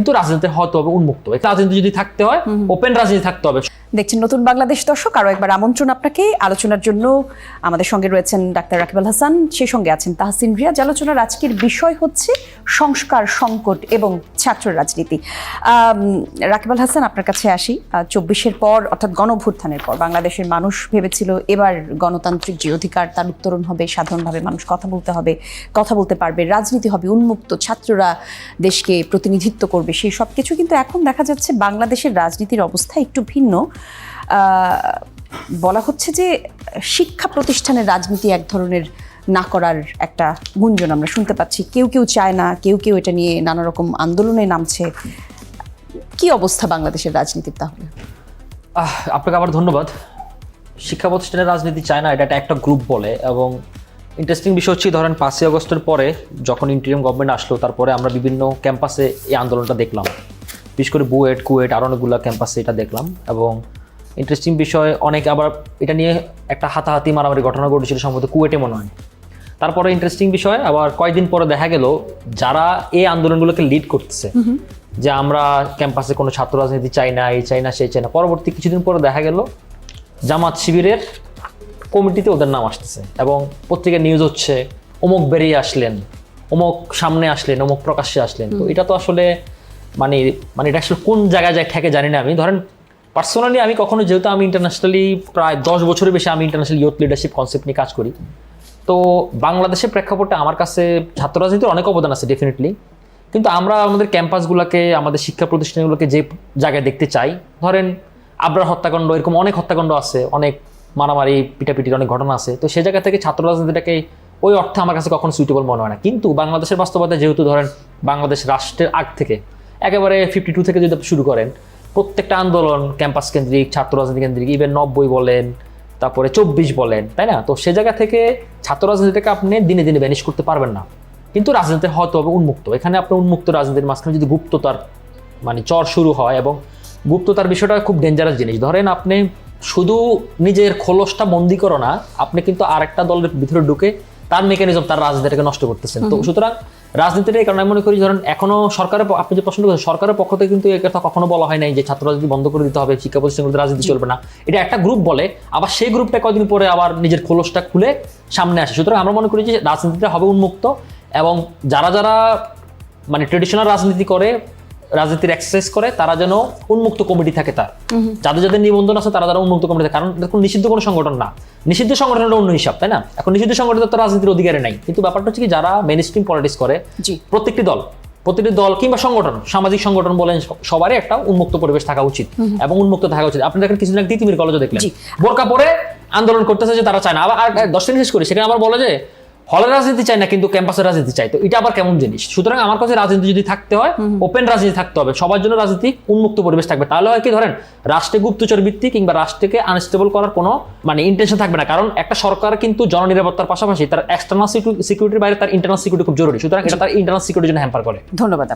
কিন্তু রাজনীতি হতে হবে উন্মুক্ত। রাজনীতি যদি থাকতে হয় ওপেন রাজনীতি থাকতে হবে। দেখছেন নতুন বাংলাদেশ দর্শক, আরো একবার আমন্ত্রণ আপনাকে। আলোচনার জন্য আমাদের সঙ্গে রয়েছেন ডাক্তার রাকিব আল হাসান, সেই সঙ্গে আছেন তাহসিন রিয়াজ। আলোচনার আজকের বিষয় হচ্ছে সংস্কার, সংকট এবং ছাত্র রাজনীতি। রাকিব আল হাসান, আপনার কাছে আসি। 24-এর পর অর্থাৎ গণঅভ্যুত্থানের পর বাংলাদেশের মানুষ ভেবেছিল এবার গণতান্ত্রিক যে অধিকার তার উত্তরণ হবে, সাধারণভাবে মানুষ কথা বলতে হবে, কথা বলতে পারবে, রাজনীতি হবে উন্মুক্ত, ছাত্ররা দেশকে প্রতিনিধিত্ব করবে, সেই সব কিছু। কিন্তু এখন দেখা যাচ্ছে বাংলাদেশের রাজনীতির অবস্থা একটু ভিন্ন। বলা হচ্ছে যে শিক্ষা প্রতিষ্ঠানের রাজনীতি এক ধরনের না করার একটা গুঞ্জন আমরা শুনতে পাচ্ছি। কেউ কেউ চায় না, কেউ কেউ এটা নিয়ে নানা রকম আন্দোলনে নামছে। কি অবস্থা বাংলাদেশের রাজনীতির তাহলে? আপনাকে আবার ধন্যবাদ। শিক্ষা প্রতিষ্ঠানের রাজনীতি চায় না, এটা একটা গ্রুপ বলে। এবং ইন্টারেস্টিং বিষয় হচ্ছে, ধরেন 5ই আগস্টের পরে যখন ইন্টারিম গভর্নমেন্ট আসলো, তারপরে আমরা বিভিন্ন ক্যাম্পাসে এই আন্দোলনটা দেখলাম, বিশেষ করে বুয়েট, কুয়েট, আরও অনেকগুলো ক্যাম্পাসে এটা দেখলাম। এবং ইন্টারেস্টিং বিষয়, অনেক আবার এটা নিয়ে একটা হাতাহাতি মারামারি ঘটনা ঘটেছিল সম্ভবত কুয়েটে মনে হয়। তারপরে ইন্টারেস্টিং বিষয়, আবার কয়েকদিন পরে দেখা গেল যারা এই আন্দোলনগুলোকে লিড করতেছে যে আমরা ক্যাম্পাসে কোনো ছাত্র রাজনীতি চাই না, এই চাই না, সেই চাই না, পরবর্তী কিছুদিন পরে দেখা গেল জামাত শিবিরের কমিটিতে ওদের নাম আসতেছে এবং পত্রিকার নিউজ হচ্ছে অমুক বেরিয়ে আসলেন, অমুক সামনে আসলেন, অমুক প্রকাশ্যে আসলেন। তো এটা তো আসলে মানে এটা আসলে কোন জায়গায় যায় ঠেকে জানি না। আমি ধরেন পার্সোনালি আমি কখনো, যেহেতু আমি ইন্টারন্যাশনালি প্রায় 10 বছরের বেশি আমি ইন্টারন্যাশনাল ইউথ লিডারশিপ কনসেপ্ট নিয়ে কাজ করি, তো বাংলাদেশের প্রেক্ষাপটে আমার কাছে ছাত্র রাজনীতির অনেক অবদান আছে ডেফিনেটলি। কিন্তু আমরা আমাদের ক্যাম্পাসগুলোকে, আমাদের শিক্ষা প্রতিষ্ঠানগুলোকে যে জায়গায় দেখতে চাই, ধরেন আবরার হত্যাকাণ্ড, এরকম অনেক হত্যাকাণ্ড আছে, অনেক মারামারি পিটাপিটির অনেক ঘটনা আছে। তো সে জায়গা থেকে ছাত্র রাজনীতিটাকে ওই অর্থে আমার কাছে কখনো সুইটেবল মনে হয় না। কিন্তু বাংলাদেশের বাস্তবতা, যেহেতু ধরেন বাংলাদেশ রাষ্ট্রের আগ থেকে একেবারে 52 থেকে যদি শুরু করেন, প্রত্যেকটা আন্দোলন ক্যাম্পাস কেন্দ্রিক, ছাত্র রাজনীতি কেন্দ্রিক, ইভেন 90 বলেন, তারপরে 24 বলেন, তাই না? তো সে জায়গা থেকে ছাত্র রাজনীতিটাকে আপনি দিনে দিনে ব্যানিশ করতে পারবেন না। কিন্তু রাজনীতি হয়তো হবে উন্মুক্ত। এখানে আপনি উন্মুক্ত রাজনীতির মাঝখানে যদি গুপ্ততার চর শুরু হয়, এবং গুপ্ততার বিষয়টা খুব ডেঞ্জারাস জিনিস। ধরেন আপনি শুধু নিজের খোলসটা বন্দি করো না, আপনি কিন্তু আরেকটা দলের ভিতরে ঢুকে তার মেকানিজম, তার রাজনীতিটাকে নষ্ট করতেছেন। তো সুতরাং রাজনীতিটা এই কারণে আমি মনে করি, ধরেন এখনো সরকারের, আপনি যে প্রশ্ন করেছেন, সরকারের পক্ষ থেকে কিন্তু এই কথা কখনো বলা হয় নাই যে ছাত্র রাজনীতি বন্ধ করে দিতে হবে, শিক্ষা প্রতিষ্ঠানগুলোতে রাজনীতি চলবে না। এটা একটা গ্রুপ বলে, আবার সেই গ্রুপটা কয়েকদিন পরে আবার নিজের খোলসটা খুলে সামনে আসে। সুতরাং আমরা মনে করি যে রাজনীতিটা হবে উন্মুক্ত, এবং যারা যারা ট্রেডিশনাল রাজনীতি করে, রাজনীতির এক্সারসাইজ করে, তারা যেন উন্মুক্ত কমিটি থাকে, তার যাদের যাদের নিবন্ধন আছে তারা উন্মুক্ত কমিটি থাকে। কারণ দেখুন, নিষিদ্ধ কোনো সংগঠন না, নিষিদ্ধ সংগঠনটা অন্য হিসাব, তাই না? এখন নিষিদ্ধ সংগঠন তো রাজনীতির অধিকারে নাই। কিন্তু ব্যাপারটা হচ্ছে কি, যারা মেইন স্ট্রিম পলিটিক্স করে, প্রত্যেকটি দল কিংবা সংগঠন, সামাজিক সংগঠন বলেন, সবারই একটা উন্মুক্ত পরিবেশ থাকা উচিত এবং উন্মুক্ত থাকা উচিত। আপনি দেখেন কিছুদিন আগে তিতুমির কলেজে দেখলেন বোরকা পরে আন্দোলন করতেছে যে তারা চায় না। আবার 10 দিন শেষ করে সেখানে আবার বলে যে হলের রাজনীতি চাই না, কিন্তু ক্যাম্পাসের রাজনীতি চাই। তো এটা আবার কেমন জিনিস? সুতরাং আমার কাছে রাজনীতি যদি থাকতে হয়, ওপেন রাজনীতি থাকতে হবে, সবার জন্য রাজনীতি উন্মুক্ত পরিবেশ থাকবে। তাহলে হয় কি, ধরেন রাষ্ট্রে গুপ্তচর ভিত্তিক কিংবা রাষ্ট্রকে আনস্টেবল করার কোনো ইন্টেনশন থাকবে না। কারণ একটা সরকার কিন্তু জননিরাপত্তার পাশাপাশি তার এক্সটার্নাল সিকিউরিটির বাইরে তার ইন্টারনাল সিকিউরিটি খুব জরুরি। সুতরাং এটা তার ইন্টারনাল সিকিউরিটির জন্য হ্যাম্পার করে। ধন্যবাদ।